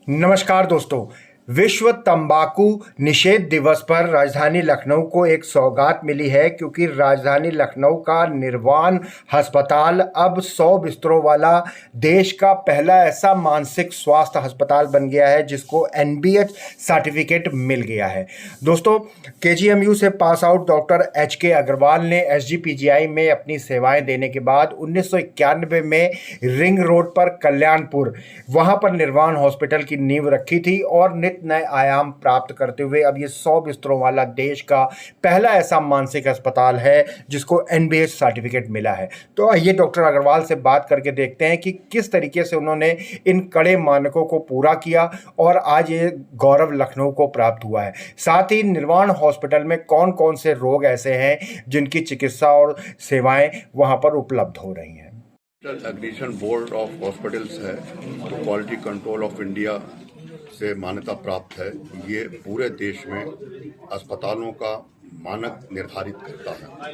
नमस्कार दोस्तों। विश्व तंबाकू निषेध दिवस पर राजधानी लखनऊ को एक सौगात मिली है, क्योंकि राजधानी लखनऊ का निर्वाण अस्पताल अब 100 बिस्तरों वाला देश का पहला ऐसा मानसिक स्वास्थ्य अस्पताल बन गया है जिसको NBH सर्टिफिकेट मिल गया है। दोस्तों, KGMU से pass out doctor HK Agarwal ने SGPGI में अपनी सेवाएं देने के बाद 1991 में रिंग रोड पर कल्याणपुर वहां पर निर्वाण हॉस्पिटल की नींव रखी थी और नए आयाम प्राप्त करते हुए अब ये 100 बिस्तरों वाला देश का पहला ऐसा मानसिक अस्पताल है जिसको NBH सर्टिफिकेट मिला है। तो आइए डॉक्टर अग्रवाल से बात करके देखते हैं कि किस तरीके से उन्होंने इन कड़े मानकों को पूरा किया और आज ये गौरव लखनऊ को प्राप्त हुआ है। साथ ही निर्वाण हॉस्पिटल में कौन कौन से रोग ऐसे हैं जिनकी चिकित्सा और सेवाएं वहां पर उपलब्ध हो रही हैं। एग्रीगेशन बोर्ड ऑफ हॉस्पिटल्स है, क्वालिटी कंट्रोल ऑफ इंडिया से मान्यता प्राप्त है। ये पूरे देश में अस्पतालों का मानक निर्धारित करता है।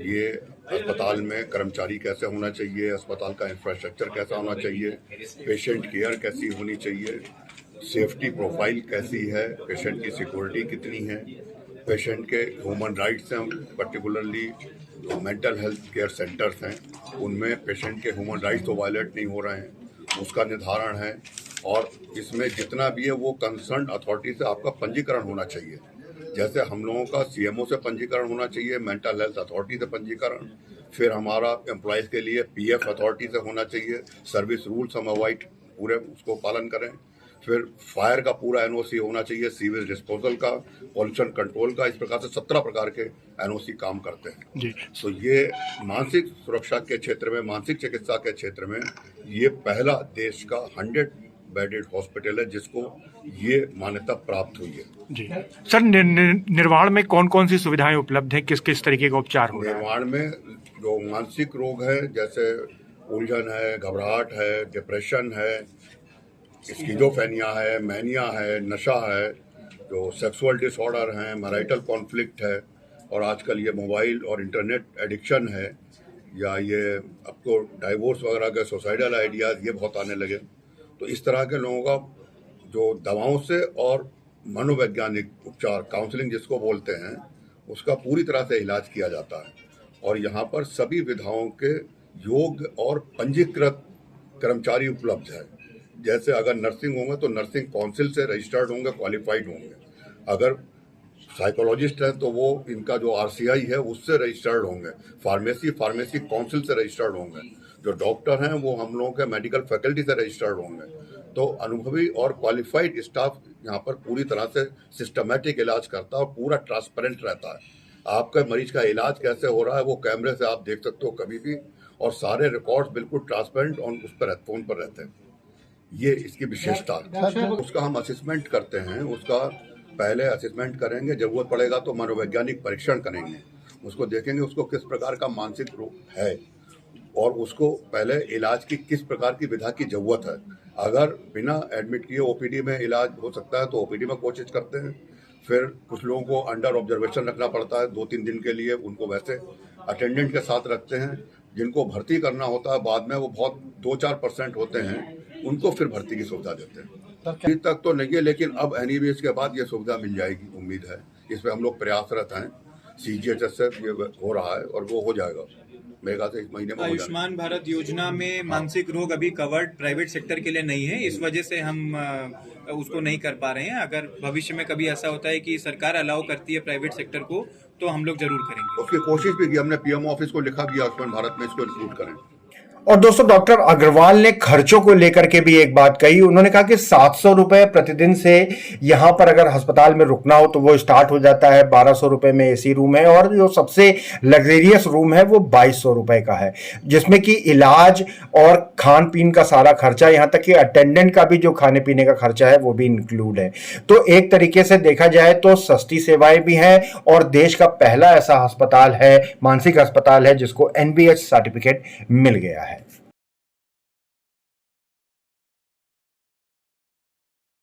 ये अस्पताल में कर्मचारी कैसे होना चाहिए, अस्पताल का इंफ्रास्ट्रक्चर कैसा होना चाहिए, पेशेंट केयर कैसी होनी चाहिए, सेफ्टी प्रोफाइल कैसी है, पेशेंट की सिक्योरिटी कितनी है, पेशेंट के ह्यूमन राइट्स हैं, पर्टिकुलरली जो मेंटल हेल्थ केयर सेंटर्स हैं उनमें पेशेंट के ह्यूमन राइट्स तो वायलेट नहीं हो रहे हैं, उसका निर्धारण है। और इसमें जितना भी है वो कंसर्न अथॉरिटी से आपका पंजीकरण होना चाहिए। जैसे हम लोगों का CMO से पंजीकरण होना चाहिए, मेंटल हेल्थ अथॉरिटी से पंजीकरण, फिर हमारा एम्प्लॉयज़ के लिए PF अथॉरिटी से होना चाहिए, सर्विस रूल्स हम अवॉइड पूरे उसको पालन करें, फिर फायर का पूरा NOC होना चाहिए, सीवेज डिस्पोजल का, पॉल्यूशन कंट्रोल का, इस प्रकार से 17 प्रकार के NOC काम करते हैं जी। तो ये मानसिक सुरक्षा के क्षेत्र में, मानसिक चिकित्सा के क्षेत्र में ये पहला देश का 100 बेडेड हॉस्पिटल है जिसको ये मान्यता प्राप्त हुई है जी। सर, निर्वाण में कौन कौन सी सुविधाएं उपलब्ध हैं, किस किस तरीके का उपचार हो रहा है? निर्वाण में जो मानसिक रोग है, जैसे उलझन है, घबराहट है, डिप्रेशन है, स्किज़ोफ्रेनिया है, मैनिया है, नशा है, जो सेक्सुअल डिसऑर्डर हैं, मैरिटल कॉन्फ्लिक्ट है, और आजकल ये मोबाइल और इंटरनेट एडिक्शन है, या ये अब तो डाइवोर्स वगैरह के सुसाइडल आइडियाज़ ये बहुत आने लगे। तो इस तरह के लोगों का जो दवाओं से और मनोवैज्ञानिक उपचार, काउंसलिंग जिसको बोलते हैं, उसका पूरी तरह से इलाज किया जाता है। और यहाँ पर सभी विधाओं के योग्य और पंजीकृत कर्मचारी उपलब्ध है। जैसे अगर नर्सिंग होंगे तो नर्सिंग काउंसिल से रजिस्टर्ड होंगे, क्वालिफाइड होंगे। अगर साइकोलॉजिस्ट हैं तो वो इनका जो RCI है उससे रजिस्टर्ड होंगे। फार्मेसी काउंसिल से रजिस्टर्ड होंगे। जो डॉक्टर हैं वो हम लोगों के मेडिकल फैकल्टी से रजिस्टर्ड होंगे। तो अनुभवी और क्वालिफाइड स्टाफ यहाँ पर पूरी तरह से सिस्टमेटिक इलाज करता है और पूरा ट्रांसपेरेंट रहता है। आपका मरीज का इलाज कैसे हो रहा है वो कैमरे से आप देख सकते हो कभी भी, और सारे रिकॉर्ड्स बिल्कुल ट्रांसपेरेंट और उस पर फोन पर रहते हैं। ये इसकी विशेषता है। उसका हम असेसमेंट करते हैं। उसका पहले असेसमेंट करेंगे, जरूरत पड़ेगा तो मनोवैज्ञानिक परीक्षण करेंगे, उसको देखेंगे उसको किस प्रकार का मानसिक रोग है और उसको पहले इलाज की किस प्रकार की विधा की जरूरत है। अगर बिना एडमिट किए OPD में इलाज हो सकता है तो OPD में कोशिश करते हैं। फिर कुछ लोगों को अंडर ऑब्जर्वेशन रखना पड़ता है 2-3 दिन के लिए, उनको वैसे अटेंडेंट के साथ रखते हैं। जिनको भर्ती करना होता है बाद में, वो बहुत 2-4% होते हैं, उनको फिर भर्ती की सुविधा देते हैं। अभी तक तो नहीं है, लेकिन अब NEBH के बाद ये सुविधा मिल जाएगी, उम्मीद है। इस पर हम लोग प्रयासरत हैं। CGHS से ये हो रहा है और वो हो जाएगा मेगा से इस महीने में। आयुष्मान भारत योजना में मानसिक रोग अभी कवर्ड प्राइवेट सेक्टर के लिए नहीं है, इस वजह से हम उसको नहीं कर पा रहे हैं। अगर भविष्य में कभी ऐसा होता है कि सरकार अलाउ करती है प्राइवेट सेक्टर को तो हम लोग जरूर करेंगे। उसकी कोशिश भी की हमने, PM ऑफिस को लिखा भी आयुष्मान भारत में इसको इंक्लूड करें। और दोस्तों, डॉक्टर अग्रवाल ने खर्चों को लेकर के भी एक बात कही। उन्होंने कहा कि 700 रुपए प्रतिदिन से यहां पर अगर अस्पताल में रुकना हो तो वो स्टार्ट हो जाता है। 1200 रुपए में AC रूम है और जो सबसे लग्जरियस रूम है वो 2200 रुपए का है, जिसमें कि इलाज और खान पीन का सारा खर्चा, यहां तक कि अटेंडेंट का भी जो खाने पीने का खर्चा है वो भी इंक्लूड है। तो एक तरीके से देखा जाए तो सस्ती सेवाएं भी हैं और देश का पहला ऐसा अस्पताल है, मानसिक अस्पताल है, जिसको NBH सर्टिफिकेट मिल गया है।